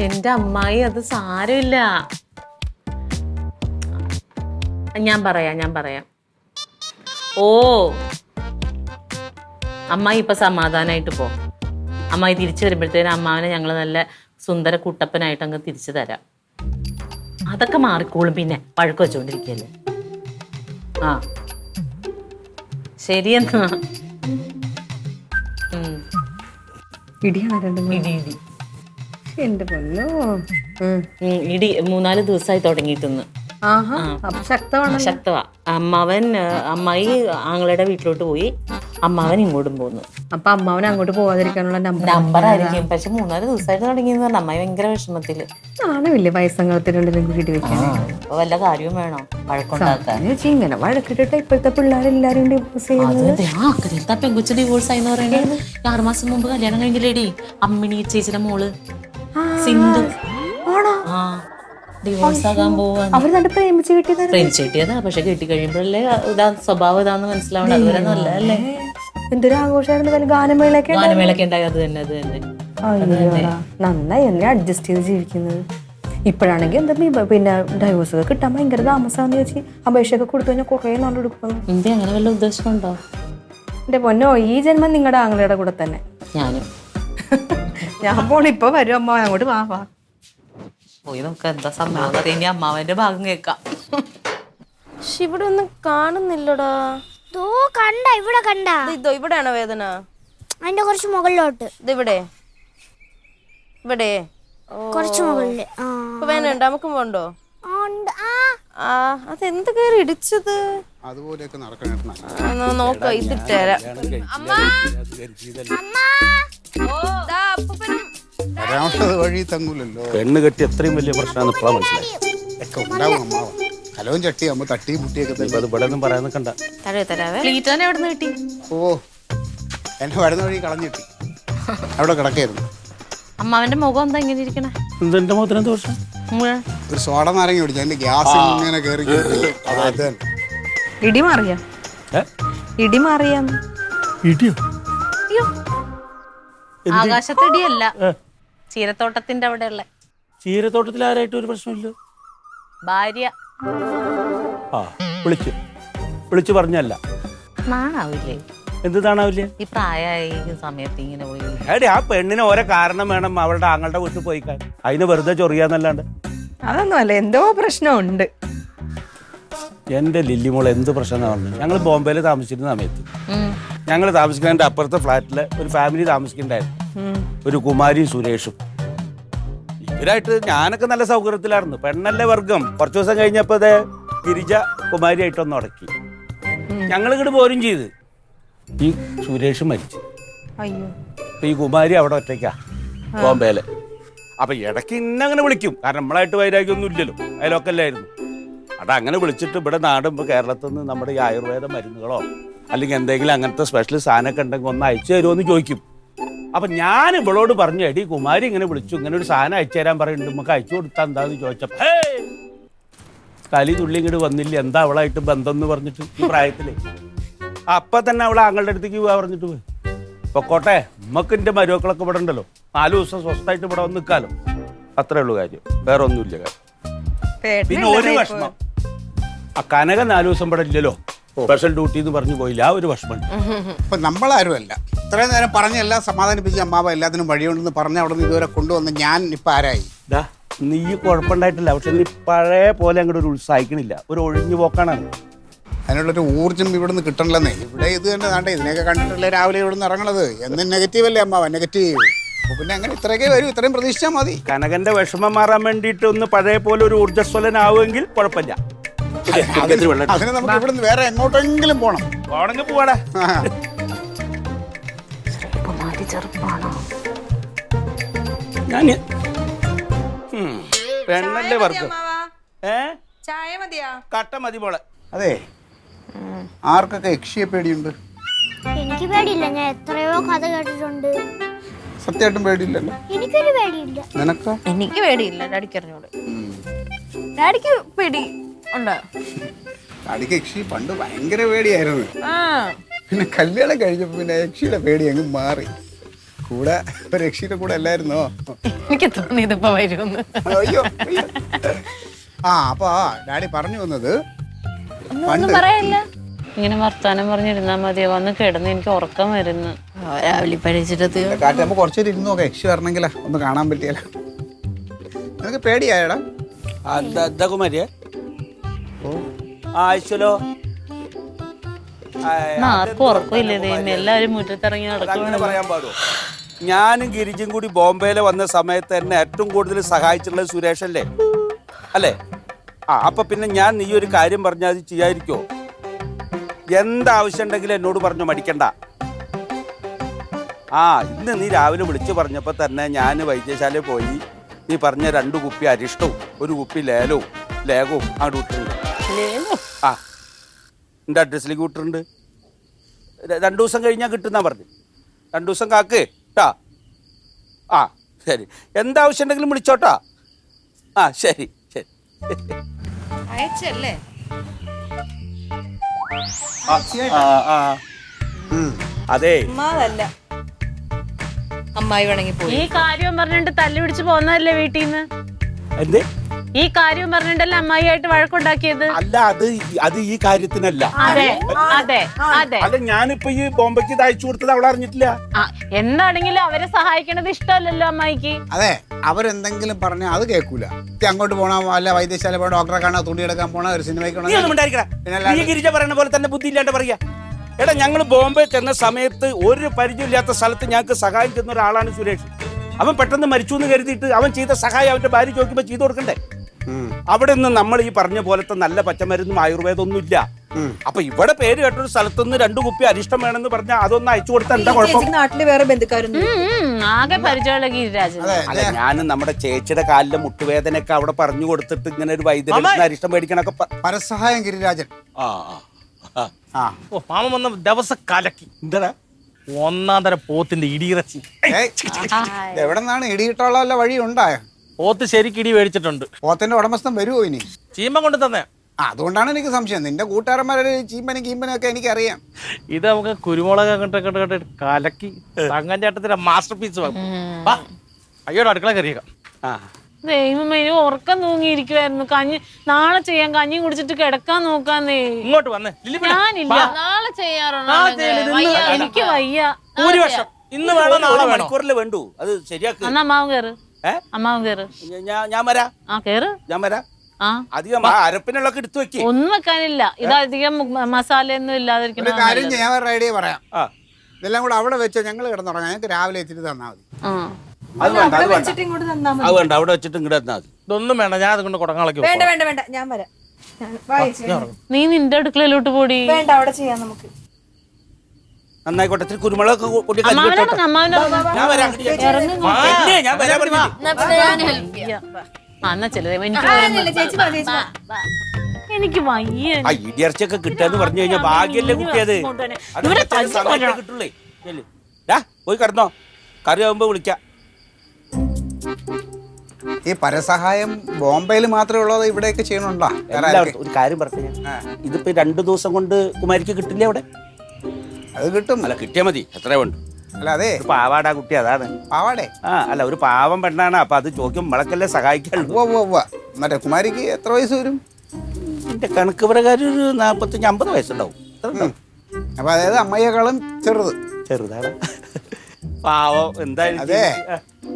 എന്റെ അമ്മായി അത് സാരമില്ല. ഞാൻ പറയാം. ഓ അമ്മായി ഇപ്പൊ സമാധാനായിട്ട് പോ. അമ്മായി തിരിച്ചു വരുമ്പോഴത്തേനും അമ്മാവനെ ഞങ്ങൾ നല്ല സുന്ദര കുട്ടപ്പനായിട്ട് അങ്ങ് തിരിച്ചു തരാം. അതൊക്കെ മാറിക്കോളും. പിന്നെ പഴക്കം വെച്ചോണ്ടിരിക്കല്ലേ. ആ ശരിയെന്നാ. ഇടി ഇടി 3-4 ദിവസമായി തുടങ്ങിയിട്ടൊന്ന്. ശക്തവാ. അമ്മായി ആങ്ങളുടെ വീട്ടിലോട്ട് പോയി, അമ്മാവൻ ഇങ്ങോട്ടും പോന്നു. അപ്പൊ അമ്മാവൻ അങ്ങോട്ട് പോവാതിരിക്കാനുള്ള നമ്പർ ആയിരിക്കും. പക്ഷെ 3-4 ദിവസമായിട്ട് തുടങ്ങിയെന്ന് പറഞ്ഞ അമ്മായി ഭയങ്കര വിഷമത്തില്. ആണല്ലേ വയസ്സംഗത്തിനുള്ളിൽ വീട്ടിൽ വെക്കാൻ. അപ്പൊ വല്ല കാര്യവും വേണോ വഴക്കുണ്ടാക്കാൻ? ഇങ്ങനെ വഴക്കിട്ടിട്ട് ഇപ്പോഴത്തെ പിള്ളേരെല്ലാരും ഡിവോഴ്സ് ചെയ്യുന്നത്. പെങ്കുച്ച ഡിവോഴ്സ് ആയിന്ന് പറയുന്നത് 6 മാസം മുമ്പ് കല്യാണം കഴിഞ്ഞില്ലേടി അമ്മിണി ചേച്ചിയുടെ മോള് സിന്ധു. ഡിവോഴ്സ് ആകാൻ പോവാ. അവര് പ്രേമിച്ച് കിട്ടിയതാ. പക്ഷെ കെട്ടി കഴിയുമ്പോഴല്ലേ ഇതാ സ്വഭാവം ഇതാന്ന് മനസ്സിലാവണം. അതുവരെ നല്ലതല്ലേ. എന്തൊരു ആഘോഷമായിരുന്നു. ഗാനമേളൊക്കെ ഉണ്ടായി. അത് തന്നെ. നന്നായി എന്നെ അഡ്ജസ്റ്റ് ചെയ്ത് ജീവിക്കുന്നത്. ഇപ്പോഴാണെങ്കിൽ എന്താ പിന്നെ ഡൈവോഴ്സ് ഒക്കെ കിട്ടാൻ ഭയങ്കര താമസമാണെന്ന് ചേച്ചി. അപേക്ഷയൊക്കെ കൊടുത്തു കഴിഞ്ഞാൽ കുറേ നാൾ എടുക്കും. എന്ത് അങ്ങനെ വല്ല ഉദ്ദേശമുണ്ടോ? എന്റെ പൊന്നോ, ഈ ജന്മം നിങ്ങളുടെ ആങ്ങളുടെ കൂടെ തന്നെ. ഞാൻ പോണിപ്പോ വരും. അമ്മ അങ്ങോട്ട് വാ പോയി നമുക്ക് എന്താ സംഭവം ഇനി അമ്മാവന്റെ ഭാഗം കേൾക്കാം. ഇവിടെ ഒന്നും കാണുന്നില്ലടാ. ഇവിടെയാണോ വേദന? അതിന്റെ കുറച്ച് മുകളിലോട്ട്. ഇവിടെ കുറച്ച് മുകളില് വേദന നമുക്ക് പോണ്ടോ? അതെന്ത് കയറി ഇടിച്ചത്? നോക്കാം. ഇതിട്ടേരാ. വഴി തങ്ങൂലല്ലോ. പെണ്ണ് കെട്ടി എത്രയും വലിയ പ്രശ്നമാണ് ഇപ്പഴാ മനസ്സിലായി. ഒക്കെ ഉണ്ടാവും അമ്മാവ. കലവും ചട്ടിയാകുമ്പോ തട്ടി മുട്ടിയൊക്കെ അത് ഇവിടെ ഒന്നും പറയാൻ കണ്ട. കിട്ടി. ഓ എന്നെ വരുന്ന വഴി കളഞ്ഞിട്ടി അവിടെ കിടക്കായിരുന്നു. അമ്മാവന്റെ മുഖം എന്താ ഇങ്ങനെ ഇരിക്കണേ? എന്റെ മുഖത്തിന് എന്ത് പ്രശ്നം? ഒരു സോഡ നാരങ്ങ കുടിച്ചു. അതിന്റെ ഗ്യാസ് ഇങ്ങനെ കയറി. ഇടി മാറിയാ? ഇടി മാറിയാന്ന്? ഇടിയോ? ആകാശത്തടിയല്ല, ചീരത്തോട്ടത്തിന്റെ അവിടെ ഉള്ള. ചീരത്തോട്ടത്തിൽ ആരായിട്ട് ഒരു പ്രശ്നമില്ല. ഭാര്യ വിളിച്ചു പറഞ്ഞല്ല. നാണാവില്ലേ? എന്ത് നാണാവില്ലേ? ഈ പ്രായമായ സമയത്ത് ഇങ്ങനെ പോയി. എടേ ആ പെണ്ണിന് ഓരോ കാരണം വേണം അവളുടെ ആങ്ങളുടെ വീട്ടിൽ പോയിക്കാൻ. അതിന് വെറുതെ ചൊറിയാന്നല്ലാണ്ട്. അതൊന്നും അല്ല, എന്തോ പ്രശ്നമുണ്ട്. എന്റെ ലില്ലിമോൾ എന്ത് പ്രശ്നം പറഞ്ഞു? ഞങ്ങൾ ബോംബെയിൽ താമസിച്ചിരുന്ന സമയത്ത് ഞങ്ങൾ താമസിക്കുന്നതിന്റെ അപ്പുറത്തെ ഫ്ലാറ്റില് ഒരു ഫാമിലി താമസിക്കണ്ടായിരുന്നു. ഒരു കുമാരിയും സുരേഷും. ഇവരായിട്ട് ഞാനൊക്കെ നല്ല സൗകര്യത്തിലായിരുന്നു. പെണ്ണല്ലേ വർഗം. കുറച്ചു ദിവസം കഴിഞ്ഞപ്പോ ഗിരിജ കുമാരിയായിട്ടൊന്ന് ഉടക്കി. ഞങ്ങൾ ഇങ്ങോട്ട് പോരും ചെയ്ത്. ഈ സുരേഷ് മരിച്ചു. ഈ കുമാരി അവിടെ ഒറ്റയ്ക്കാ ബോംബെയില്. അപ്പൊ ഇടയ്ക്ക് ഇന്നങ്ങനെ വിളിക്കും. കാരണം നമ്മളായിട്ട് വൈരാഗ്യമൊന്നും ഇല്ലല്ലോ, അതിലൊക്കെല്ലായിരുന്നു. അതങ്ങനെ വിളിച്ചിട്ട് ഇവിടെ നാടുമ്പോ കേരളത്തിൽ നിന്ന് നമ്മുടെ ഈ ആയുർവേദ മരുന്നുകളോ അല്ലെങ്കിൽ എന്തെങ്കിലും അങ്ങനത്തെ സ്പെഷ്യൽ സാധനമൊക്കെ ഉണ്ടെങ്കിൽ ഒന്ന് അയച്ചു തരുമോ എന്ന് ചോദിക്കും. അപ്പൊ ഞാൻ ഇവളോട് പറഞ്ഞു, എടി കുമാരി ഇങ്ങനെ വിളിച്ചു, ഇങ്ങനെ ഒരു സാധനം അയച്ചു തരാൻ പറയുന്നുണ്ട്, നമുക്ക് അയച്ചു കൊടുത്താൽ എന്താന്ന് ചോദിച്ചപ്പോ കലി തുള്ളി ഇങ്ങോട്ട് വന്നില്ല. എന്താ അവളായിട്ട് ബന്ധം എന്ന് പറഞ്ഞിട്ട് ഈ പ്രായത്തില്. അപ്പൊ തന്നെ അവളെ ആങ്ങളുടെ അടുത്തേക്ക് പോവാ പറഞ്ഞിട്ട് പോയി. പൊക്കോട്ടെ, നമുക്ക് എന്റെ മരുമക്കളൊക്കെ ഇവിടെ ഉണ്ടല്ലോ, 4 ദിവസം സ്വസ്ഥമായിട്ട് ഇവിടെ വന്ന് നിൽക്കാലോ. അത്രേ ഉള്ളൂ കാര്യം, വേറെ ഒന്നുമില്ല കാര്യം. പിന്നെ ഒരു വിഷമം, ആ കനക 4 ദിവസം ഇവിടെ ഇല്ലല്ലോ, സ്പെഷ്യൽ ഡ്യൂട്ടി എന്ന് പറഞ്ഞു പോയില്ല. ആ ഒരു വിഷമം. ഇപ്പൊ നമ്മളാരുമല്ല. ഇത്രയും നേരം പറഞ്ഞ എല്ലാം സമാധാനിപ്പിച്ച് അമ്മാവ എല്ലാത്തിനും വഴിയുണ്ടെന്ന് പറഞ്ഞ അവിടെ നിന്ന് ഇതുവരെ കൊണ്ടുവന്ന് ഞാൻ ഇപ്പൊ ആരായി? നീ കുഴപ്പമുണ്ടായിട്ടില്ല. പക്ഷെ നീ പഴയ പോലെ അങ്ങോട്ട് ഒരു ഉത്സാഹിക്കണില്ല. ഒരു ഒഴിഞ്ഞു പോക്കാണ്. അതിനുള്ളൊരു ഊർജ്ജം ഇവിടെ നിന്ന് കിട്ടണില്ലെന്നേ. ഇവിടെ ഇത് തന്നെ താണ്ടേ, ഇതിനെയൊക്കെ കണ്ടിട്ടല്ലേ രാവിലെ ഇവിടെ നിന്ന് ഇറങ്ങണത്. എന്നും നെഗറ്റീവ് അല്ലേ അമ്മാവ? നെഗറ്റീവ്. അപ്പൊ പിന്നെ അങ്ങനെ ഇത്രയൊക്കെ വരും, ഇത്രയും പ്രതീക്ഷിച്ചാൽ മതി. കനകന്റെ വിഷമം മാറാൻ വേണ്ടിയിട്ട് ഒന്ന് പഴയ പോലെ ഒരു ഊർജ്ജസ്വലനാവുമെങ്കിൽ കുഴപ്പമില്ല. അതിന് നമുക്ക് ഇവിടെ നിന്ന് വേറെ എങ്ങോട്ടെങ്കിലും പോണം. പോണെങ്കിൽ പോവാടാ. പെണ്ണല്ലേ വർഗം. ചായ മതിയാ? കട്ട മതി മോളെ. അതെ, ആർക്കൊക്കെ യക്ഷിയെ പേടിയുണ്ട്? എനിക്ക് പേടിയില്ല, ഞാൻ എത്രയോ കഥ കേട്ടിട്ടുണ്ട്. സത്യമായിട്ടും പേടിയില്ലല്ലോ? എനിക്കൊരു പേടിയില്ല. നിനക്കോ? എനിക്ക് പേടിയില്ല. ഡാഡിക്ക് അറിഞ്ഞോട്. ഡാഡിക്ക് പേടി ഉണ്ടോ? ഡാഡിക്ക് യക്ഷി പണ്ട് ഭയങ്കര പേടിയായിരുന്നു. പിന്നെ കല്യാണം കഴിഞ്ഞപ്പോൾ പിന്നെ യക്ഷിയുടെ പേടി അങ്ങ് മാറി. കൂടെ ഒരു യക്ഷിയുടെ കൂടെ അല്ലായിരുന്നോ? എനിക്ക് തോന്നി ഇതിപ്പോ വരുമെന്ന്. അയ്യോ അയ്യോ. അപ്പൊ ഡാഡി പറഞ്ഞു വന്നത് ഒന്നും പറയല്ല. ഇങ്ങനെ വർത്താനം പറഞ്ഞിരുന്നാ മതിയോ? വന്ന് കിടന്ന് എനിക്ക് ഉറക്കം വരുന്നു. രാവിലെ പഠിച്ചിട്ട് കാറ്റ് നമുക്ക് കുറച്ചേരം ഇരുന്ന് നോക്കാം. യക്ഷി വരണമെങ്കിലാ ഒന്ന് കാണാൻ പറ്റിയാലോ. നിനക്ക് പേടിയായടാ? എന്താ കുമാരിയെ? ആയിശലോ ആർക്കും ഉറക്കമില്ലേ ദൈവം, എല്ലാവരും മുറ്റത്തിറങ്ങി അങ്ങനെ നടക്കണം. പറയാൻ പാടുമോ? ഞാനും ഗിരിജും കൂടി ബോംബെയിൽ വന്ന സമയത്ത് എന്നെ ഏറ്റവും കൂടുതൽ സഹായിച്ചിട്ടുള്ളത് സുരേഷല്ലേ അല്ലേ? അപ്പൊ പിന്നെ ഞാൻ നീ ഒരു കാര്യം പറഞ്ഞാൽ അത് ചെയ്യാതിരിക്കോ? എന്താവശ്യം ഉണ്ടെങ്കിലും എന്നോട് പറഞ്ഞു, മടിക്കണ്ട. ഇന്ന് നീ രാവിലെ വിളിച്ചു പറഞ്ഞപ്പോൾ തന്നെ ഞാൻ വൈദ്യശാലയിൽ പോയി നീ പറഞ്ഞ 2 കുപ്പി അരിഷ്ടവും 1 കുപ്പി ലേകവും അങ്ങോട്ട് വിട്ടിട്ടുണ്ട്. എൻ്റെ അഡ്രസ്സിലേക്ക് വിട്ടിട്ടുണ്ട്. 2 ദിവസം കഴിഞ്ഞാൽ കിട്ടുന്നാ പറഞ്ഞു. 2 ദിവസം കാക്ക് ട്ടാ. ശരി, എന്താവശ്യം ഉണ്ടെങ്കിലും വിളിച്ചോട്ടാ. ശരി ശരി. അയച്ചല്ലേ? അതെ, അതല്ല, അമ്മായി വേണമെങ്കിൽ പോയി. ഈ കാര്യം പറഞ്ഞിട്ട് തല്ലു പിടിച്ച് പോന്നതല്ലേ വീട്ടിൽ നിന്ന്? എന്തേ? ഈ കാര്യം പറഞ്ഞിട്ടല്ലേ അമ്മായിയായിട്ട് വഴക്കുണ്ടാക്കിയത്? അല്ല, അത് ഈ കാര്യത്തിനല്ല. അതെ അതെ അതെ. അല്ല, ഞാനിപ്പോ ഈ ബോംബെക്ക് ഇത് അയച്ചു കൊടുത്തത് അവൾ അറിഞ്ഞിട്ടില്ല. എന്താണെങ്കിലും അവരെ സഹായിക്കണത് ഇഷ്ടമല്ലല്ലോ അമ്മായിക്ക്. അതെ, അവരെന്തെങ്കിലും പറഞ്ഞാൽ അത് കേൾക്കൂല. അങ്ങോട്ട് പോണോ, അല്ല വൈദ്യശാല പോണോ, ഡോക്ടറെ കാണാൻ, തുണി എടുക്കാൻ പോണോ, ഒരു സിനിമയ്ക്ക് നീ ഗിരിജ പറയുന്ന പോലെ തന്നെ ബുദ്ധി ഇല്ലാണ്ട് പറയാ. എടാ, ഞങ്ങൾ ബോംബെ ചെന്ന സമയത്ത് ഒരു പരിചയമില്ലാത്ത സ്ഥലത്ത് ഞങ്ങൾക്ക് സഹായം ചെയ്യുന്ന ഒരാളാണ് സുരേഷ്. അവൻ പെട്ടെന്ന് മരിച്ചു എന്ന് കരുതിയിട്ട് അവൻ ചെയ്ത സഹായം അവന്റെ ഭാര്യ ചോദിക്കുമ്പോൾ ചെയ്തു കൊടുക്കണ്ടേ? അവിടെ നിന്ന് നമ്മൾ ഈ പറഞ്ഞ പോലത്തെ നല്ല പച്ചമരുന്നും ആയുർവേദം ഒന്നും ഇല്ല. അപ്പൊ ഇവിടെ പേര് കേട്ടൊരു സ്ഥലത്തുനിന്ന് 2 കുപ്പി അരിഷ്ടം വേണമെന്ന് പറഞ്ഞാൽ അതൊന്ന് അയച്ചു കൊടുത്താൽ എന്താ കുഴപ്പം? നാട്ടില് വേറെ ബന്ധുക്കാരൊന്നും ആകെ പരിചയമുള്ള ഗിരിരാജൻ. അല്ല, ഞാൻ നമ്മുടെ ചേച്ചിയുടെ കാലിലെ മുട്ടുവേദനയൊക്കെ അവിടെ പറഞ്ഞു കൊടുത്തിട്ട് ഇങ്ങനെ ഒരു വൈദ്യുതി അരിഷ്ടം മേടിക്കണൊക്കെ പരസഹായം ഗിരിരാജൻ. മാമ വന്ന ദിവസം കലക്കി. എന്താ 1 തരം പോത്തിന്റെ ഇടിയിറച്ചി. എവിടെ നിന്നാണ് ഇടിയിട്ടോളല്ല വഴി ഉണ്ടായോ? പോത്ത് ശരിക്ക് ഇടി മേടിച്ചിട്ടുണ്ട്. പോത്തിന്റെ ഉടമസ്ഥൻ വരുമോ ഇനി? ചീമ്പ കൊണ്ട് തന്നെ. അതുകൊണ്ടാണ് എനിക്ക് സംശയം. നിന്റെ കൂട്ടുകാരന്മാരുടെ ചീമ്പനും കീമ്പനും ഒക്കെ എനിക്കറിയാം. ഇത് നമുക്ക് കുരുമുളക് അങ്ങോട്ട് കലക്കി തങ്കഞ്ചേട്ടത്തിന്റെ മാസ്റ്റർ പീസ് അയ്യോടെ അടുക്കള കറിയേക്കാം. ദൈവമേ, ഉറക്കം തൂങ്ങിയിരിക്കുവായിരുന്നു. നാളെ ചെയ്യാൻ, കഞ്ഞി കുടിച്ചിട്ട് കിടക്കാൻ നോക്കാന്നേ. ഇങ്ങോട്ട് വന്നേ. ഞാനില്ല, നാളെ എനിക്ക് വയ്യ. ഭൂരിപക്ഷം ഇന്ന് വേണോ നാളെ വേണോ? മണിക്കൂറിൽ വേണ്ടു. അത് ശരിയാക്കി. എന്നാ അമ്മാവും കേറ്. അമ്മാവും കേറ്. ഞാൻ വരാം. കേറ്. ഞാൻ വരാം. അധികം അരപ്പിനുള്ളൊക്കെ എടുത്തു വെക്കി. ഒന്നും വെക്കാനില്ല. ഇതധികം മസാല ഒന്നും ഒരു ഇല്ലാതിരിക്കണം. കാര്യം ഞാൻ ഒരു ഐഡിയ പറയാം. ഇതെല്ലാം കൂടെ അവിടെ വെച്ചോ, ഞങ്ങൾ കിടന്നുറങ്ങാം. ഞങ്ങൾക്ക് രാവിലെ എത്തിയിട്ട് തന്നാൽ മതി. അത് വേണ്ട, അത് വേണ്ട. അവിടെ വെച്ചിട്ട് ഇങ്ങോട്ട് തന്നാൽ മതി. ഇതൊന്നും വേണ്ട, ഞാൻ അതുകൊണ്ട് കുടങ്ങളൊക്കെ വേണ്ട വേണ്ട വേണ്ട, ഞാൻ വരാം. നീ നിന്റെ അടുക്കളയിലോട്ട് പോടി. വേണ്ട, അവിടെ ചെയ്യാം നമുക്ക്. നന്നായിക്കോട്ടെ. ഇത്തിരി കുരുമുളക് കൂടി കഞ്ഞി അമ്മാവനോട് വെച്ചോട്ടെ. അമ്മാവനോട് ഞാൻ വരാം. പിന്നെ ഞാൻ വരാൻ പറഞ്ഞു. എന്നാ ചെല്ലു. ചേച്ചി വാ, ചേച്ചി വാ. എനിക്ക് വയ്യ. ഇടിയർച്ചയൊക്കെ കിട്ടാന്ന് പറഞ്ഞു കഴിഞ്ഞാൽ ഭാഗ്യല്ലേ കുട്ടിയത്. ഇവരെ കിട്ടുള്ളേ. പോയി കിടന്നോ, കറി ആവുമ്പോ വിളിക്കാം. ഈ പരസഹായം ബോംബെയിൽ മാത്രമേ ഉള്ളത്, ഇവിടെയൊക്കെ ചെയ്യണുണ്ടോ? ഒരു കാര്യം പറഞ്ഞു, ഇതിപ്പോ 2 ദിവസം കൊണ്ട് കുമാരിക്ക് കിട്ടില്ലേ അവിടെ? അത് കിട്ടും. അല്ല, കിട്ടിയാ മതി. എത്ര വേണ്ട? അല്ല, അതെ പാവാടാ കുട്ടി, അതാണ്. പാവാടേ? അല്ല, ഒരു പാവം പെണ്ണാണ്. അപ്പൊ അത് ചോദിക്കും നമ്മളൊക്കെല്ലേ സഹായിക്കാനുള്ളൂ. മറ്റേ കുമാരിക്ക് എത്ര വയസ്സ് വരും? എന്റെ കണക്ക് പ്രകാരം ഒരു 45-50 വയസ്സുണ്ടാവും. അപ്പൊ അതായത് അമ്മയേക്കാളും ചെറുതാണ്. പാവം. എന്തായാലും അതെ,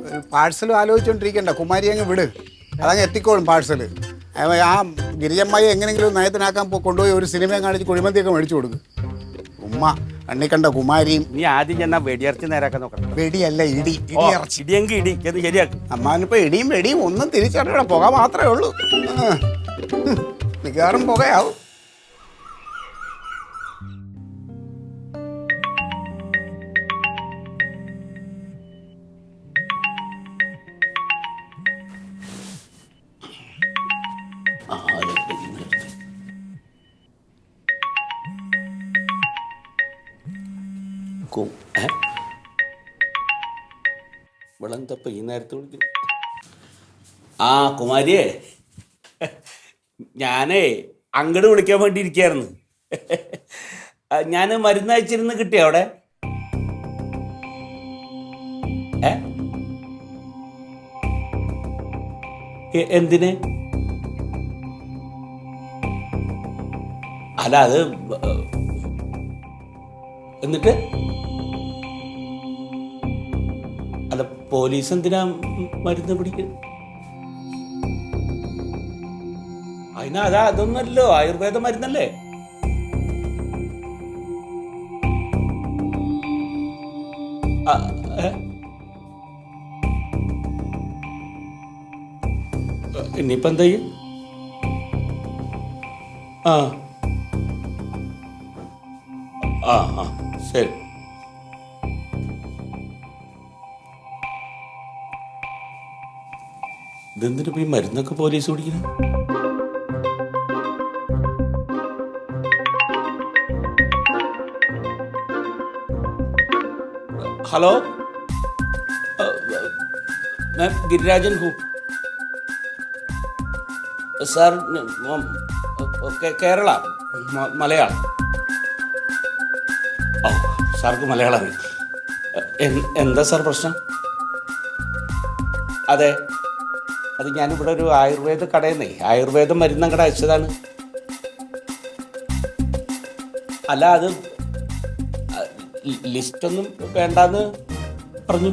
ഒരു പാഴ്സലും ആലോചിച്ചോണ്ടിരിക്കണ്ട. കുമാരി അങ്ങ് വിട്, അതങ്ങ് എത്തിക്കോളും പാഴ്സല്. ആ ഗിരിജമ്മായി എങ്ങനെങ്കിലും നയത്തിനാക്കാൻ കൊണ്ടുപോയി ഒരു സിനിമയും കാണിച്ച് കുഴിമന്തിയൊക്കെ മേടിച്ചു കൊടുക്കും. ഉമ്മ കണ്ണിക്കണ്ട കുമാരിയും. നീ ആദ്യം ചെന്നാ വെടിയിറച്ചി നേരാക്കാൻ നോക്കണം. വെടിയല്ല, ഇടിയിറച്ചി. ഇടിയെങ്കിൽ ഇടി എന്ന് ശരിയാക്കും. അമ്മാനിപ്പോ ഇടിയും വെടിയും ഒന്നും തിരിച്ചറിയണം. പുക മാത്രമേ ഉള്ളൂ. മിക്കവാറും പുകയാവും. വിളന്തപ്പ ഈ നേരത്തെ വിളിക്കുന്നു. കുമാരിയെ, ഞാനേ അങ്ങോട്ട് വിളിക്കാൻ വേണ്ടി ഇരിക്കായിരുന്നു. ഞാൻ മരുന്ന് അയച്ചിരുന്ന് കിട്ടിയോ അവിടെ? എന്തിന്? അല്ല അത് എന്നിട്ട് അല്ല പോലീസ് എന്തിനാ മരുന്ന് പിടിക്കുന്നത്? അതൊന്നല്ലോ ആയുർവേദ മരുന്നല്ലേ? ഇനിയിപ്പോ എന്താ ചെയ്യും? ആ ആ ആ ശരി. ഇതെന്തിനാ ഈ മരുന്നൊക്കെ പോലീസ് പിടിക്കുന്നത്? हेलो मैं गिरिराजन हूँ सर, കേരള മലയാളം. ഓ സാർക്ക് മലയാളം അറിയാം. എന്താ സാർ പ്രശ്നം? അതെ, അത് ഞാനിവിടെ ഒരു ആയുർവേദ കടയിൽ നിന്നേ ആയുർവേദ മരുന്നും കട അയച്ചതാണ്. അല്ല അത് ലിസ്റ്റൊന്നും വേണ്ടാന്ന് പറഞ്ഞു.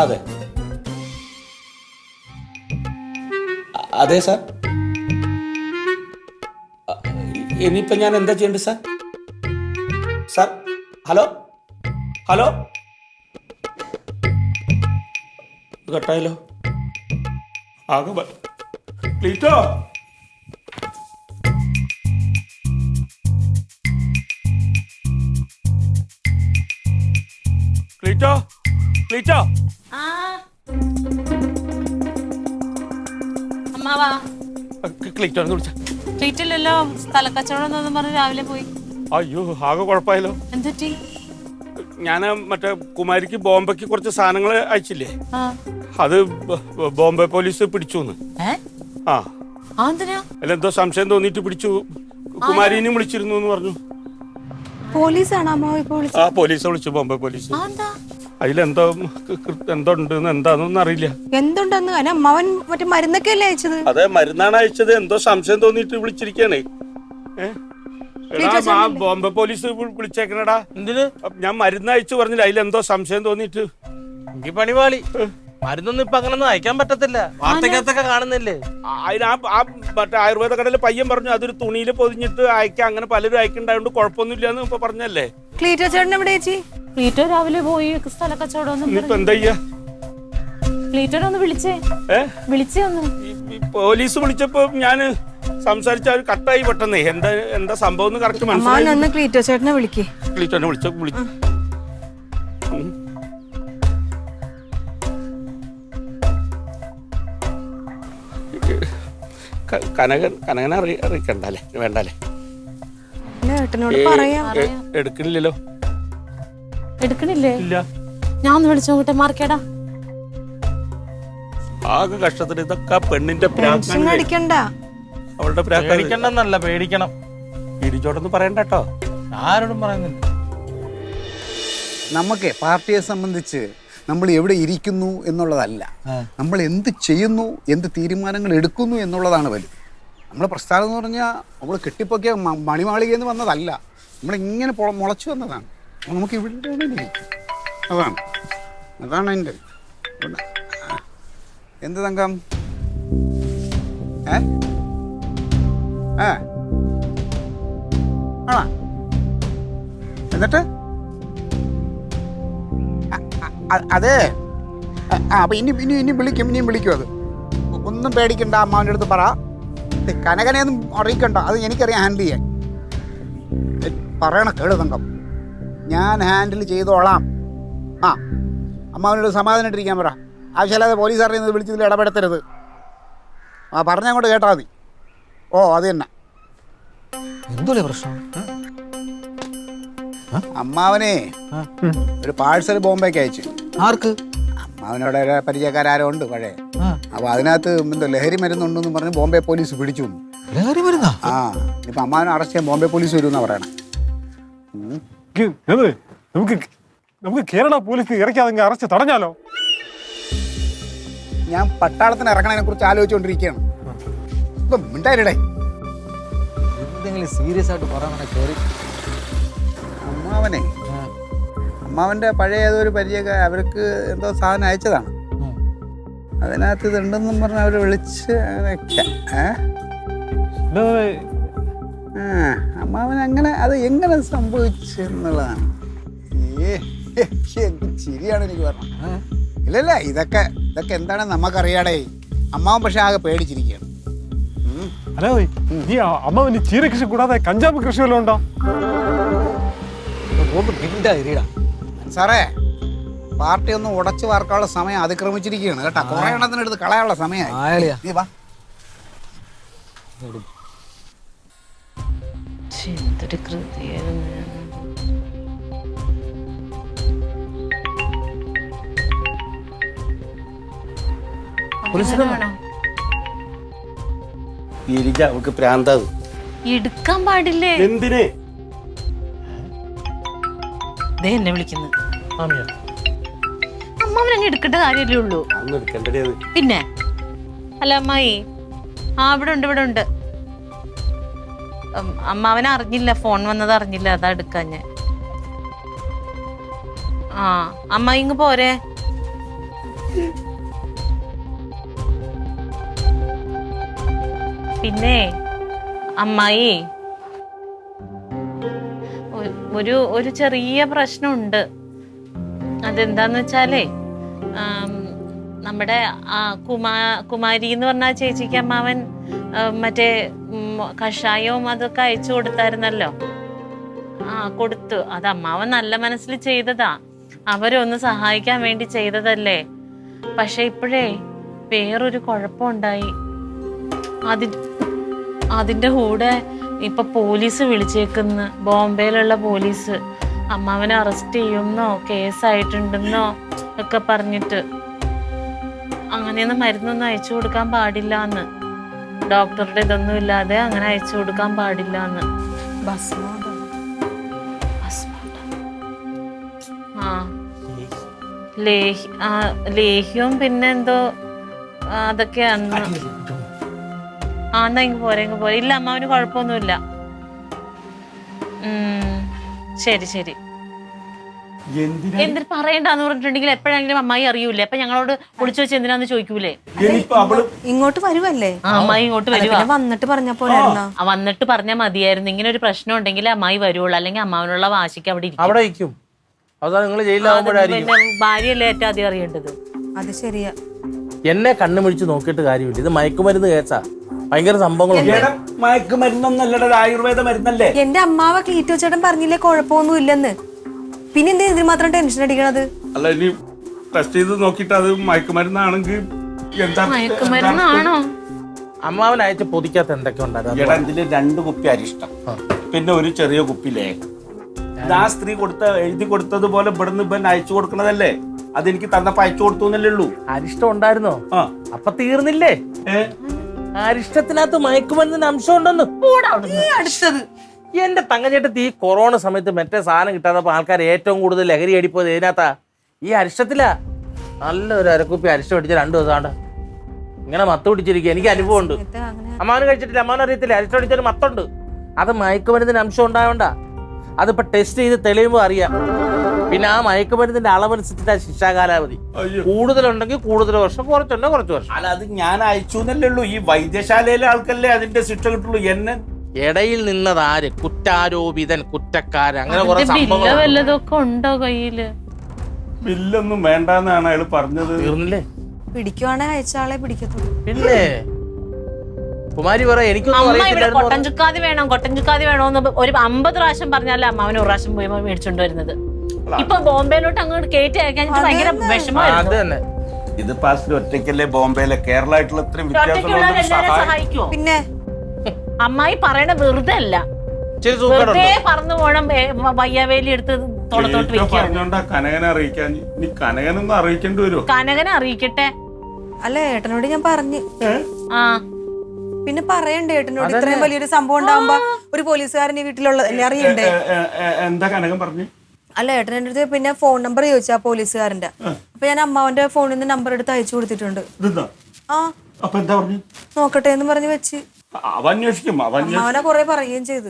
അതെ അതെ സാർ. ഇനിയിപ്പോൾ ഞാൻ എന്താ ചെയ്യേണ്ടത് സാർ? സാർ ഹലോ ഹലോ കട്ടായല്ലോ. ആകെ പ്ലീറ്റോ ക്ലീറ്റോ ക്ലീറ്റോ അമ്മാവാ ക്ലീറ്റോന്ന് വിളിച്ച. ട്രീറ്റില്ലല്ലോ, സ്ഥലക്കച്ചവടം എന്നൊന്നും പറഞ്ഞ് രാവിലെ പോയി. അയ്യോ ആകെ കുഴപ്പമായല്ലോ. എന്തുറ്റി? ഞാൻ മറ്റേ കുമാരിക്ക് ബോംബെക്ക് കുറച്ച് സാധനങ്ങൾ അയച്ചില്ലേ, അത് ബോംബെ പോലീസ് പിടിച്ചു. ആ അല്ല എന്തോ സംശയം തോന്നിട്ട് പിടിച്ചു. കുമാരിനെയും വിളിച്ചിരുന്നു എന്ന് പറഞ്ഞു. പോലീസാണോ അമ്മ? ആ പോലീസ് വിളിച്ചു, ബോംബെ പോലീസ്. അതിലെന്തോ എന്തോ ഉണ്ടെന്ന് എന്താണെന്നൊന്നും അറിയില്ല. എന്തുണ്ടെന്ന്? അമ്മാവൻ മറ്റേ മരുന്നൊക്കെ അല്ലേ അയച്ചത്? അതെ മരുന്നാണ് അയച്ചത്. എന്തോ സംശയം തോന്നിട്ട് വിളിച്ചിരിക്കണേ. ആ ബോംബെ പോലീസ് വിളിച്ചേക്കണടാ. എന്തിന്? ഞാൻ മരുന്ന് അയച്ചു പറഞ്ഞില്ല, അതിലെന്തോ സംശയം തോന്നിട്ട്. എനിക്ക് പണിപാളി. മരുന്നൊന്നും ഇപ്പൊ അങ്ങനൊന്നും അയക്കാൻ പറ്റത്തില്ല, വാർത്തക്കകത്തൊക്കെ കാണുന്നില്ലേ. മറ്റേ ആയുർവേദ കടയിൽ പയ്യൻ പറഞ്ഞു അതൊരു തുണിയിൽ പൊതിഞ്ഞിട്ട് അയക്കാം, അങ്ങനെ പലരും അയക്കുണ്ടായോണ്ട് കുഴപ്പമൊന്നുമില്ലാന്ന് ഇപ്പൊ പറഞ്ഞല്ലേ. ക്ലീറ്റോ ചേട്ടൻ എവിടെ ചേച്ചി? ക്ലീറ്റോ രാവിലെ പോയി സ്ഥലക്കച്ചവടം. ഇപ്പൊ എന്താ ചെയ്യാ? ക്ലീറ്റോനെ ഒന്ന് വിളിച്ചേ. വിളിച്ചേ ഒന്ന്. പോലീസ് വിളിച്ചപ്പോ ഞാന് സംസാരിച്ച കട്ടായി പെട്ടെന്നേ. എന്താ സംഭവം കറക്റ്റ് മനസ്സിലായി. ക്ലീറ്റോ ചേട്ടനെ വിളിക്കേ. ക്ലീറ്റോനെ വിളിച്ചു. കനകനെ അറിയിക്കണ്ടല്ലേ? വേണ്ടല്ലേ? എടുക്കണില്ലല്ലോ. എടുക്കണില്ലേ? ഇല്ല. ഞാൻ ഒന്ന് വിളിച്ചു നോക്കട്ടെ. മാർക്കേടാ ആകെ കഷ്ടത്തിന്. ഇതൊക്കെ പെണ്ണിന്റെ അടിക്കണ്ട. അവളുടെ പേടിക്കണ്ടെന്നല്ല, പേടിക്കണം. ഇടിച്ചോട്ടൊന്നും പറയണ്ട കേട്ടോ. ആരോടും പറയുന്നില്ല. നമുക്ക് പാർട്ടിയെ സംബന്ധിച്ച് നമ്മൾ എവിടെ ഇരിക്കുന്നു എന്നുള്ളതല്ല, നമ്മൾ എന്ത് ചെയ്യുന്നു, എന്ത് തീരുമാനങ്ങൾ എടുക്കുന്നു എന്നുള്ളതാണ് വലുത്. നമ്മളെ പ്രസ്ഥാനം എന്ന് പറഞ്ഞാൽ നമ്മൾ കെട്ടിപ്പൊക്കിയ മണിമാളികയിൽ നിന്ന് വന്നതല്ല, നമ്മളിങ്ങനെ മുളച്ചു വന്നതാണ്. നമുക്ക് ഇവിടെ അതാണ് എൻ്റെ എന്ത് തങ്കം. ആണോ? എന്നിട്ട് അതെ അപ്പൊ ഇനിയും വിളിക്കും. അത് ഒന്നും പേടിക്കണ്ട, അമ്മാവൻ്റെ അടുത്ത് പറ. കനകനെയൊന്നും അറിയിക്കണ്ട, അത് എനിക്കറിയാം ഹാൻഡിൽ ചെയ്യാൻ. പറയണ കേളു തങ്കം, ഞാൻ ഹാൻഡിൽ ചെയ്തോളാം. ആ അമ്മാവനോട് സമാധാനമായിട്ടിരിക്കാൻ പറ. ആവശ്യമില്ലാതെ പോലീസുകാരെ വിളിച്ചതിൽ ഇടപെടുത്തരുത്. ആ പറഞ്ഞങ്ങോട്ട് കേട്ടാൽ മതി. ഓ അത് തന്നെ. എന്തോലെ പ്രശ്നം? അമ്മാവനെ ഒരു പാഴ്സൽ ബോംബെക്ക് അയച്ചു. ആർക്ക്? അമ്മാവനോടെ പരിചയക്കാരോ ഉണ്ട് പഴയ. അപ്പൊ അതിനകത്ത് എന്തോ ലഹരി മരുന്നുണ്ടെന്ന് പറഞ്ഞ് ബോംബെ പോലീസ് പിടിച്ചു. ലഹരി മരുന്നാ? ആ ഇപ്പം അമ്മാവനെ അറസ്റ്റ് ചെയ്യാൻ ബോംബെ പോലീസ് വരുമെന്നാണ് പറയണേ. നമുക്ക് കേരള പോലീസ് ഇറക്കാതെ അറസ്റ്റ് തടഞ്ഞാലോ? ഞാൻ പട്ടാളത്തിന് ഇറങ്ങണതിനെ കുറിച്ച് ആലോചിച്ചുകൊണ്ടിരിക്കുകയാണ്. ഇപ്പം മിണ്ടായിരടേ. എന്തെങ്കിലും സീരിയസ് ആയിട്ട് പറയാൻ കയറി. അമ്മാവൻ്റെ പഴയ ഏതൊരു പരിചയമൊക്കെ അവർക്ക് എന്തോ സാധനം അയച്ചതാണ്. അതിനകത്ത് ഇതുണ്ടെന്നും പറഞ്ഞ് അവർ വിളിച്ച് അങ്ങനെയൊക്കെ. അമ്മാവൻ അങ്ങനെ അത് എങ്ങനെ സംഭവിച്ചു എന്നുള്ളതാണ്. ചിരിയാണ് എനിക്ക് പറഞ്ഞത്. ഇല്ലല്ല, ഇതൊക്കെ എന്താണെന്ന് നമുക്കറിയാടേ. അമ്മാവൻ പക്ഷെ ആകെ പേടിച്ചിരിക്കുകയാണ്. ഹലോ, ഈ അമ്മാവന് ചീര കൃഷി കൂടാതെ കഞ്ചാവ് കൃഷി വല്ലതും ഉണ്ടോ? സാറേ, പാർട്ടി ഒന്ന് ഉടച്ചു വാർക്കാനുള്ള സമയം അതിക്രമിച്ചിരിക്കുകയാണ് കേട്ടോ. കുറെ എണ്ണത്തിനെടുത്ത് കളയാനുള്ള സമയമായി. നീ വാ. എന്തൊരു കൃതിയായിരുന്നു. ഗിരിജ അവൾക്ക് പ്രാന്താവ്. എടുക്കാൻ പാടില്ലേ? എന്തിന്? ദേ എന്നെ വിളിക്കുന്നു. അമ്മാവനങ്ങ് എടുക്കേണ്ട കാര്യമല്ലേ ഉള്ളൂ. അന്ന് എടുക്കണ്ടേ അത്. പിന്നെ അല്ല അമ്മായി, ഇവിടെ ഉണ്ട്. അമ്മാവനെ അറിഞ്ഞില്ല, ഫോൺ വന്നത് അറിഞ്ഞില്ല, അതാ എടുക്കാഞ്ഞ്. അമ്മായി ഇങ്ങ് പോരെ. പിന്നെ അമ്മായി, ഒരു ചെറിയ പ്രശ്നമുണ്ട്. അതെന്താന്ന് വെച്ചാലേ, നമ്മുടെ കുമാരി എന്ന് പറഞ്ഞ ചേച്ചിക്ക് അമ്മാവൻ മറ്റേ കഷായവും അതൊക്കെ അയച്ചു കൊടുത്തായിരുന്നല്ലോ. കൊടുത്തു. അത് അമ്മാവൻ നല്ല മനസ്സിൽ ചെയ്തതാ. അവരൊന്ന് സഹായിക്കാൻ വേണ്ടി ചെയ്തതല്ലേ. പക്ഷെ ഇപ്പോഴേ വേറൊരു കുഴപ്പമുണ്ടായി. അതിന്റെ കൂടെ ഇപ്പൊ പോലീസ് വിളിച്ചേക്കുന്നു. ബോംബെയിലുള്ള പോലീസ് അമ്മാവനെ അറസ്റ്റ് ചെയ്യുന്നോ കേസായിട്ടുണ്ടെന്നോ ഒക്കെ പറഞ്ഞിട്ട്. അങ്ങനെയൊന്നും മരുന്നൊന്നും അയച്ചു കൊടുക്കാൻ പാടില്ല എന്ന്, ഡോക്ടറുടെ ഇതൊന്നും ഇല്ലാതെ അങ്ങനെ അയച്ചു കൊടുക്കാൻ പാടില്ല എന്ന്. ലേഹ്യവും പിന്നെ എന്തോ അതൊക്കെയാണ്. എന്നാ ഇങ്ങ് പോരെ. ഇല്ല, അമ്മാവന് കുഴപ്പമൊന്നുമില്ല. ശരി. എന്തിന് പറയണ്ടെന്ന് പറഞ്ഞിട്ടുണ്ടെങ്കിൽ എപ്പോഴെങ്കിലും അമ്മായി അറിയൂലേ? അപ്പൊ ഞങ്ങളോട് വിളിച്ചു വെച്ച് എന്തിനാന്ന് ചോദിക്കൂലേ? ഇങ്ങോട്ട് വരുവല്ലേ? അമ്മായി ഇങ്ങോട്ട് വരുവാ. വന്നിട്ട് പറഞ്ഞ പോലെ വന്നിട്ട് പറഞ്ഞാൽ മതിയായിരുന്നു. ഇങ്ങനെ ഒരു പ്രശ്നം ഉണ്ടെങ്കിൽ അമ്മായി വരുവുള്ളൂ, അല്ലെങ്കിൽ അമ്മാവനുള്ള വാശിക്ക് അവിടെ ഇരിക്കും. അതാ നിങ്ങൾ ജയിലാവുമ്പോഴായിരിക്കും. പിന്നെ ഭാര്യയല്ലേ ഏറ്റവും അധികം അറിയേണ്ടത്. അത് ശരിയാ. എന്നെ കണ്ണുമിഴിച്ച് നോക്കിയിട്ട് കാര്യമില്ല. ഇത് മയക്കുമരുന്ന് കേസാ. ഭയങ്കര സംഭവങ്ങളുണ്ട്. മയക്കുമരുന്നൊന്നല്ലട, ആയുർവേദ മരുന്നല്ലേ. എന്റെ അമ്മാവ ക്ലീറ്റോ ചേട്ടൻ പറഞ്ഞില്ലേ കുഴപ്പമൊന്നും ഇല്ലെന്ന്. പിന്നെ എന്തിനാ ഇതിന് മാത്രം ടെൻഷൻ അടിക്കണത്? അല്ല, ഇനി ടെസ്റ്റ് ചെയ്ത് നോക്കിയിട്ട് അത് മയക്കുമരുന്നാണെങ്കിൽ മയക്കുമരുന്നാണോ? അമ്മാവൻ അയച്ച് പൊതിക്കാത്ത എന്തൊക്കെ ഉണ്ടായിരുന്നു? ഇതില് 2 കുപ്പി അരിഷ്ടം, പിന്നെ ഒരു ചെറിയ കുപ്പി ലേഖം. ആ സ്ത്രീ എഴുതി കൊടുത്തതുപോലെ ഇവിടുന്ന് ഇവൻ അയച്ചു കൊടുക്കണതല്ലേ. അതെനിക്ക് തന്നപ്പോ അയച്ചു കൊടുത്തു എന്നല്ലേ ഉള്ളൂ. അരിഷ്ടം ഉണ്ടായിരുന്നോ? അപ്പൊ തീർന്നില്ലേ? അരിഷ്ടത്തിനകത്ത് മയക്കുമരുന്നിന് അംശം ഉണ്ടെന്ന്. അടുത്തത് എന്റെ തങ്കച്ചേട്ടത്തി, ഈ കൊറോണ സമയത്ത് മറ്റേ സാധനം കിട്ടാത്തപ്പോ ആൾക്കാർ ഏറ്റവും കൂടുതൽ ലഹരി അടിപ്പോയത് ഇതിനകത്താ, ഈ അരിഷ്ടത്തിലാ. നല്ലൊരു അരക്കുപ്പി അരിഷ്ടം അടിച്ച 2 ദിവസം ഇങ്ങനെ മത്ത് പിടിച്ചിരിക്കുക. എനിക്ക് അനുഭവം ഉണ്ട്. അമ്മാവന് കഴിച്ചിട്ടില്ല, അമ്മാവൻ അറിയത്തില്ല. അരിഷ്ടം അടിച്ചൊരു മത്തുണ്ട്. അത് മയക്കുമരുന്നിന് അംശം ഉണ്ടായോണ്ട. അതിപ്പോ ടെസ്റ്റ് ചെയ്ത് തെളിയുമ്പോ അറിയാം. പിന്നെ ആ മയക്കുമരുന്നിന്റെ അളവനുസരിച്ചിട്ട് ശിക്ഷാകാലാവധി കൂടുതലുണ്ടെങ്കിൽ കൂടുതൽ വർഷം, കുറച്ചുണ്ടെങ്കിൽ കുറച്ച് വർഷം. അല്ല, അത് ഞാൻ അയച്ചു എന്നല്ലേ ഉള്ളൂ. ഈ വൈദ്യശാലയിലെ ആൾക്കല്ലേ അതിന്റെ ശിക്ഷ കിട്ടുള്ളൂ. എന്നെ ഇടയിൽ നിന്നതാര്? കുറ്റാരോപിതൻ, കുറ്റക്കാരൻ, അങ്ങനെ കുറെ സംഭവങ്ങൾ. വല്ലതൊക്കെ ഉണ്ടോ കയ്യില്? ബില്ലൊന്നും വേണ്ടെന്നാണ് അയാൾ പറഞ്ഞത്. തീർന്നില്ലേ? പിടിക്കുവാണെങ്കിൽ അയച്ച ആളെ പിടിക്കത്തുള്ളൂ. പിന്നെ കുമാരി പറ, എനിക്കൊന്നും കൊട്ടൻ ചുക്കാതി വേണോന്ന് ഒരു 50 പ്രാവശ്യം പറഞ്ഞാലേ അമ്മാവന് 1 പ്രാവശ്യം പോയി മേടിച്ചോണ്ട് വരുന്നത്. ഇപ്പൊ ബോംബെയിലോട്ട് അങ്ങോട്ട് കയറ്റി അയക്കാൻ ഭയങ്കര വിഷമമായിരുന്നു. ഇത് പാസിൽ ഒറ്റയ്ക്കല്ലേ ബോംബെയിലെ, കേരളമായിട്ടുള്ള ഇത്രയും വ്യത്യാസം സഹായിക്കുമോ? പിന്നെ അമ്മായി പറയണ വെറുതെ അല്ല, വെറുതെ പറന്നു പോണം. വയ്യാവേലി എടുത്ത് തോളത്തോട്ട് പറഞ്ഞോണ്ടാ കനകനെ അറിയിക്കാൻ. നീ കനകനൊന്നും അറിയിക്കേണ്ടി വരുമോ? കനകനെ അറിയിക്കട്ടെ. അല്ല, ഏട്ടനോട് ഞാൻ പറഞ്ഞു. പിന്നെ പറയണ്ടേ ഏട്ടനോട് ഇത്രയും വലിയൊരു സംഭവം ഉണ്ടാവുമ്പോ ഒരു പോലീസുകാരൻ ഈ വീട്ടിലുള്ള എന്നെ അറിയണ്ടേ? എന്താ കനകം പറഞ്ഞു? അല്ല ഏട്ടൻ എൻ്റെ അടുത്ത് പിന്നെ ഫോൺ നമ്പർ ചോദിച്ചാ പോലീസുകാരന്റെ. അപ്പൊ ഞാൻ അമ്മാവന്റെ ഫോണിൽ നിന്ന് നമ്പർ എടുത്ത് അയച്ചു കൊടുത്തിട്ടുണ്ട്. ആ അപ്പൊ എന്താ പറഞ്ഞു? നോക്കട്ടെ എന്ന് പറഞ്ഞ് വെച്ച് അമ്മാവനെ കൊറേ പറയുകയും ചെയ്ത്.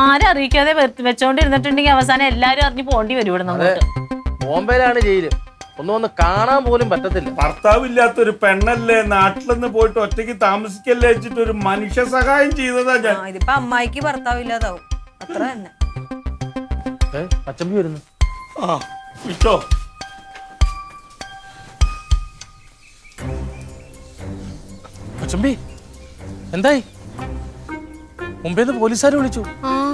ആരും അറിയിക്കാതെ വെച്ചോണ്ടിരുന്നിട്ടുണ്ടെങ്കിൽ അവസാനം എല്ലാരും അറിഞ്ഞ് പോണ്ടി വരും ഇവിടെ നമുക്ക്. ബോംബെയിലാണ് ജയില്, ഒന്നും കാണാൻ പോലും പറ്റത്തില്ല. ഭർത്താവില്ലാത്തൊരു പെണ്ണല്ലേ, നാട്ടിലൊന്ന് പോയിട്ട് ഒറ്റയ്ക്ക് താമസിക്കല്ലേ വെച്ചിട്ട് ഒരു മനുഷ്യ സഹായം ചെയ്തതാ ഞാൻ. ഇതിപ്പോ അമ്മായിക്ക് ഭർത്താവ് ഇല്ലാതാവും, അത്ര തന്നെ. പച്ചമ്പി വരുന്നു. ആ വിട്ടോ. പച്ചമ്പി എന്തായി? മുമ്പേന്ന് പോലീസുകാർ വിളിച്ചു,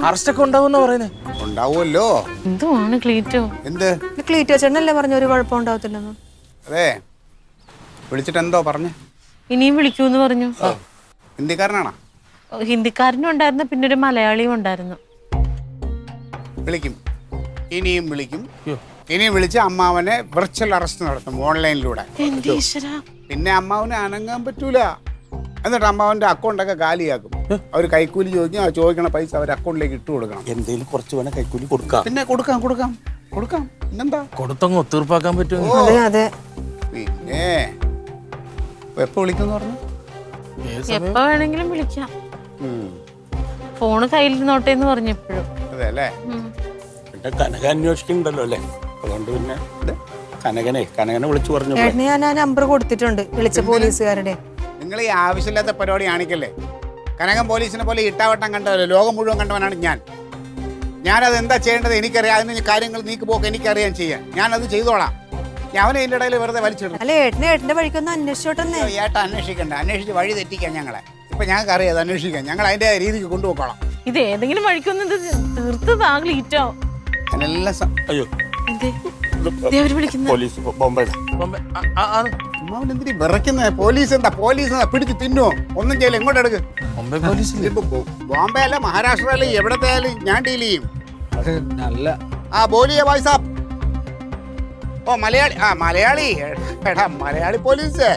അറസ്റ്റ് ഒക്കെ ഉണ്ടാവുന്ന പറയുന്നേ. ഉണ്ടാവുമല്ലോ. എന്തുവാണ് ക്ലീറ്റോ? എന്ത് ക്ലീറ്റോ ചേട്ടനല്ലേ പറഞ്ഞു ഒരു കുഴപ്പം ഉണ്ടാവത്തില്ലെന്ന്? അതെ, വിളിച്ചിട്ട് എന്തോ പറഞ്ഞു? ഇനിയും വിളിക്കൂന്ന് പറഞ്ഞു. ഹിന്ദിക്കാരനാണോ? ഹിന്ദിക്കാരനും ഉണ്ടായിരുന്നു, പിന്നെ ഒരു മലയാളിയും ഉണ്ടായിരുന്നു. വിളിക്കും, ഇനിയും വിളിക്കും. ഇനിയും വിളിച്ച് അമ്മാവനെ വിർച്വൽ അറസ്റ്റ് നടത്തും ഓൺലൈനിലൂടെ. പിന്നെ അമ്മാവനെ അനങ്ങാൻ പറ്റൂല. എന്നിട്ട് അമ്മാവന്റെ അക്കൗണ്ടൊക്കെ കാലിയാക്കും. അവർ കൈക്കൂലി ചോദിക്കും, ആ ചോദിക്കണ പൈസ അവർ അക്കൗണ്ടിലേക്ക് ഇട്ട് കൊടുക്കണം. എന്തെങ്കിലും കുറച്ച് വേണം കൈക്കൂലി കൊടുക്കാം. പിന്നെ കൊടുക്കാം പിന്നെന്താ, കൊടുത്തങ്ങ് ഒത്തീർപ്പാക്കാൻ പറ്റും. അതെ അതെ. പിന്നെ എപ്പോ വിളിക്കുന്നു പറഞ്ഞു? എപ്പോ വേണമെങ്കിലും വിളിക്കാം. ഫോണ് കയ്യിലിരുന്നോട്ടെ എന്ന് പറഞ്ഞപ്പോഴും. അതെ അല്ലേ? പിന്നെ കനക അന്വേഷിക്കുന്നുണ്ടല്ലോ അല്ലേ, അതുകൊണ്ട് പിന്നെ കനകനെ വിളിച്ചു പറഞ്ഞു. ഏട്ടന് ഞാൻ ആ നമ്പർ കൊടുത്തിട്ടുണ്ട്, വിളിച്ച പോലീസുകാരുടെ. നിങ്ങൾ ഈ ആവശ്യമില്ലാത്ത പരിപാടി കാണിക്കല്ലേ. കനകം പോലീസിനെ പോലെ ഇട്ടാവട്ടം കണ്ടതല്ലോ, ലോകം മുഴുവൻ കണ്ടവനാണ് ഞാനത് എന്താ ചെയ്യേണ്ടത് എനിക്കറിയാം. അതിന് കാര്യങ്ങൾ നീക്ക് പോക്ക് എനിക്കറിയാൻ ചെയ്യാൻ, ഞാനത് ചെയ്തോളാം. അവനെ ഇതിൻ്റെ ഇടയിൽ വെറുതെ വലിച്ചിടും. അല്ല ഏട്ടന്റെ വഴിക്കൊന്ന് അന്വേഷിച്ചോട്ടെ. ഏട്ടാ അന്വേഷിക്കണ്ട, അന്വേഷിച്ച് വഴി തെറ്റിക്കാൻ ഞങ്ങളെ. ഇപ്പൊ ഞങ്ങൾക്ക് അറിയാം അത് അന്വേഷിക്കാൻ, ഞങ്ങൾ അതിന്റെ രീതിക്ക് കൊണ്ടുപോക്കോളാം. ഇത് ഏതെങ്കിലും വഴിക്കൊന്നും തീർത്തതാ ക്ലീറ്റോ. അതിനെല്ലാം അയ്യോ പോലീസ് ബോംബെ. എന്തിനീ വിറയ്ക്കുന്നത്? പോലീസ് എന്താ പിടിച്ച് തിന്നുവോ? ഒന്നും ചെയ്യില്ല. ഇങ്ങോട്ട് എടുക്ക്. ബോംബെ അല്ല, മഹാരാഷ്ട്ര അല്ല, എവിടത്തെ ആയാലും ഞാൻ ഡീൽ ചെയ്യും. ആ ബോലിയ ഭായ് സാബ്. ഓ മലയാളി എടാ, മലയാളി പോലീസ്.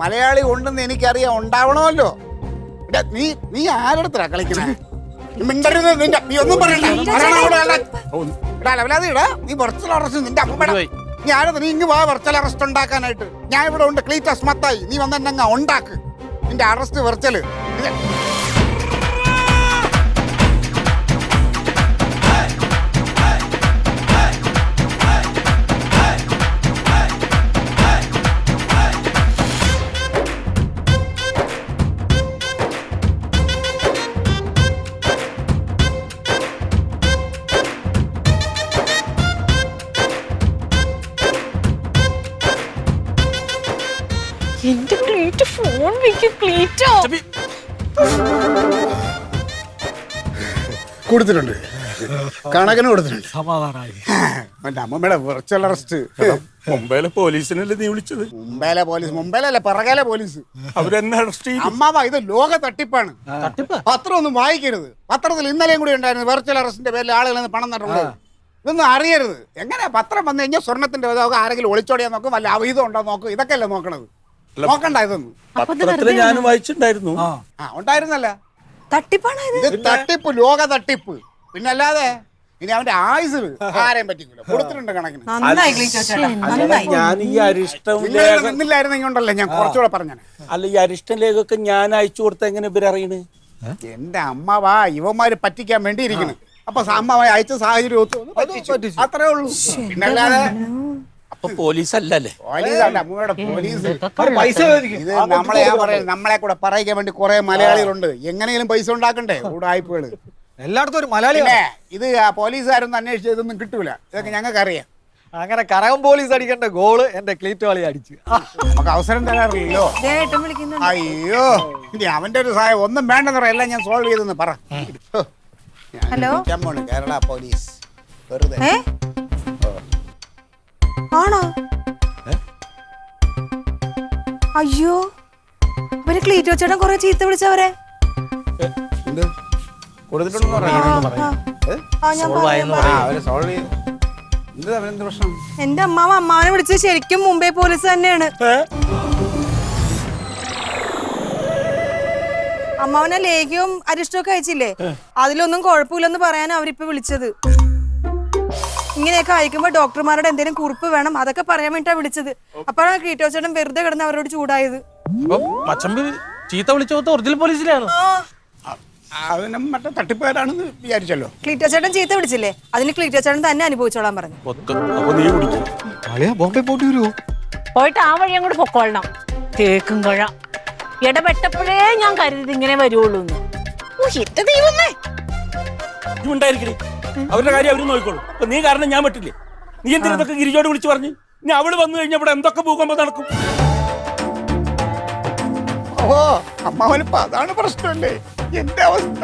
മലയാളി ഉണ്ടെന്ന് എനിക്കറിയാം, ഉണ്ടാവണമല്ലോ. നീ ആരടുത്താ കളിക്കണേ? മിണ്ടരുത്, നീ ഒന്നും പറയണ്ട. നീ വെർച്വൽ അറസ്റ്റ്, നിന്റെ അമ്മ നീ ആരത്? നീ ഇങ്ങ് വാ വെർച്വൽ അറസ്റ്റ് ഉണ്ടാക്കാനായിട്ട്. ഞാൻ ഇവിടെ ഉണ്ട്, ക്ലീറ്റസ് മത്തായി. നീ വന്നെന്നെ ഉണ്ടാക്ക് നിന്റെ അറസ്റ്റ് വെർച്വൽ. എന്റെ ക്ലീറ്റോ ഫോൺ വെക്കും. ക്ലീറ്റോ കൊടുത്തിട്ടുണ്ട്, കണക്കിന് കൊടുത്തിട്ടുണ്ട്. സമാധാനായി. മറ്റേ അമ്മമ്മയുടെ വെർച്വൽ അറസ്റ്റ്. മുംബൈയിലെ പോലീസിനല്ലേ നീ വിളിച്ചത്? മുംബൈയിലല്ല, പിറകാലെ പോലീസ്. അവരെന്നെ അറസ്റ്റ് ചെയ്തു. അമ്മാവ, ഇത് ലോക തട്ടിപ്പാണ്. പത്രം ഒന്നും വായിക്കരുത്. പത്രത്തിൽ ഇന്നലെയും കൂടി ഉണ്ടായിരുന്നു വെർച്വൽ അറസ്റ്റിന്റെ പേരിൽ ആളുകൾ പണം നട്ടുള്ളത്. ഇതൊന്നും അറിയരുത്. എങ്ങനെയാ പത്രം വന്നു കഴിഞ്ഞാൽ സ്വർണത്തിന്റെ ആരെങ്കിലും ഒളിച്ചോടിയാൻ നോക്കും, വല്ല അവഹിതം ഉണ്ടോ നോക്കും. ഇതൊക്കെ അല്ലേ നോക്കണത്? നോക്കണ്ട ഇതൊന്നും. പത്രത്തിൽ ഞാനും വായിച്ചിട്ടുണ്ടായിരുന്നു. ഉണ്ടായിരുന്നല്ല. തട്ടിപ്പാണ് ഇത് തട്ടിപ്പ്, ലോക തട്ടിപ്പ്. പിന്നല്ലാതെ ഇനി അവന്റെ ആയുസ് ആരെയും പറ്റിക്കില്ല. കൊടുത്തിട്ടുണ്ട് കണക്കിന്. ഞാൻ ഈ അരിഷ്ടം നിന്നില്ലായിരുന്നെങ്കിൽ ഉണ്ടല്ലോ ഞാൻ കുറച്ചുകൂടെ പറഞ്ഞു. അല്ല, ഈ അരിഷ്ടം ലേഖൊക്കെ ഞാൻ അയച്ചു കൊടുത്ത എങ്ങനെ ഇവരറിയണ്? എന്റെ അമ്മവാ ഇവന്മാര് പറ്റിക്കാൻ വേണ്ടി ഇരിക്കുന്നു. അപ്പൊ അമ്മവായി അയച്ച സാഹചര്യം അത്രേ ഉള്ളൂ. പിന്നല്ലാതെ അപ്പൊ പോലീസ് അല്ലല്ലേ? പോലീസല്ല, അമ്മയുടെ പോലീസ്. ഇത് നമ്മളെ കൂടെ പറയിക്കാൻ വേണ്ടി കുറെ മലയാളികളുണ്ട്. എങ്ങനെയും പൈസ ഉണ്ടാക്കണ്ടേ ഉടായ്പകള്. എല്ലായിടത്തും ഒരു മലയാളി. ഇത് പോലീസുകാരൊന്നും അന്വേഷിച്ച് ഇതൊന്നും കിട്ടൂല. ഇതൊക്കെ ഞങ്ങൾക്ക് അറിയാം. അങ്ങനെ കനകം പോലീസ് അടിക്കേണ്ട ഗോള് എന്റെ ക്ലീറ്റ് കളി അടിച്ചു. നമുക്ക് അവസരം തരാറില്ലല്ലോ. അയ്യോ, ഇനി അവന്റെ ഒരു സഹായം ഒന്നും വേണ്ടെന്ന് പറയാം. എല്ലാം ഞാൻ സോൾവ് ചെയ്തെന്ന് പറ. Hello, Kerala police. വെറുതെ ആണോ? അയ്യോ, അവര് ക്ലീറ്റോ ചേട്ടൻ കൊറേ ചീത്ത വിളിച്ചവരെ. എന്റെ അമ്മാവനെ വിളിച്ചത് ശരിക്കും മുംബൈ പോലീസ് തന്നെയാണ്. അമ്മാവനെ ലേഖ്യവും അരിഷ്ടവും അയച്ചില്ലേ, അതിലൊന്നും കുഴപ്പമില്ലെന്ന് പറയാനാ അവരിപ്പോ വിളിച്ചത്. ഇങ്ങനെയൊക്കെ അയക്കുമ്പോ ഡോക്ടർമാരുടെ എന്തെങ്കിലും കുറിപ്പ് വേണം, അതൊക്കെ പറയാൻ വേണ്ടിട്ടാ വിളിച്ചത്. അപ്പോഴാണ് ക്ലീറ്റോ ചേട്ടൻ വെറുതെ കിടന്ന് അവരോട് ചൂടായത്. അപ്പൊ മച്ചമ്പി ചീത്ത വിളിച്ചു ഒറിജിനൽ പോലീസിലാണ്. അതിനും മറ്റേ തട്ടിപ്പേരാണെന്ന് വിചാരിച്ചല്ലോ. ക്ലീറ്റോ ചേട്ടൻ ചീത്ത വിളിച്ചില്ലേ, അതിന് ക്ലീറ്റോ ചേട്ടൻ തന്നെ അനുഭവിച്ചോളാൻ പറഞ്ഞു. അപ്പൊ നീ കുടിക്കും. അളിയാ ബോംബെ പോയിട്ട് വരുമോ? പോയിട്ട് ആ വഴി അങ്ങോട്ട് പൊക്കോളണം. തേക്കും കുഴ ഇടപെട്ടപ്പോഴേ ഞാൻ കരുതി ഇങ്ങനെ വരുവുള്ളൂ. ദൈവമേ, നീ ഉണ്ടായിരിക്കണേ, അവരുടെ കാര്യം അവര് നോക്കിക്കോളും. അപ്പൊ നീ കാരണം ഞാൻ പറ്റില്ലേ? നീ എന്തിനൊക്കെ ഗിരിജോട് വിളിച്ചു പറഞ്ഞു? ഇനി അവള് വന്നു കഴിഞ്ഞാൽ ഇവിടെ എന്തൊക്കെ ഭൂകമ്പം നടക്കും? ഓ അമ്മാവനിപ്പോ അതാണ് പ്രശ്നമല്ലേ എന്റെ അവസ്ഥ.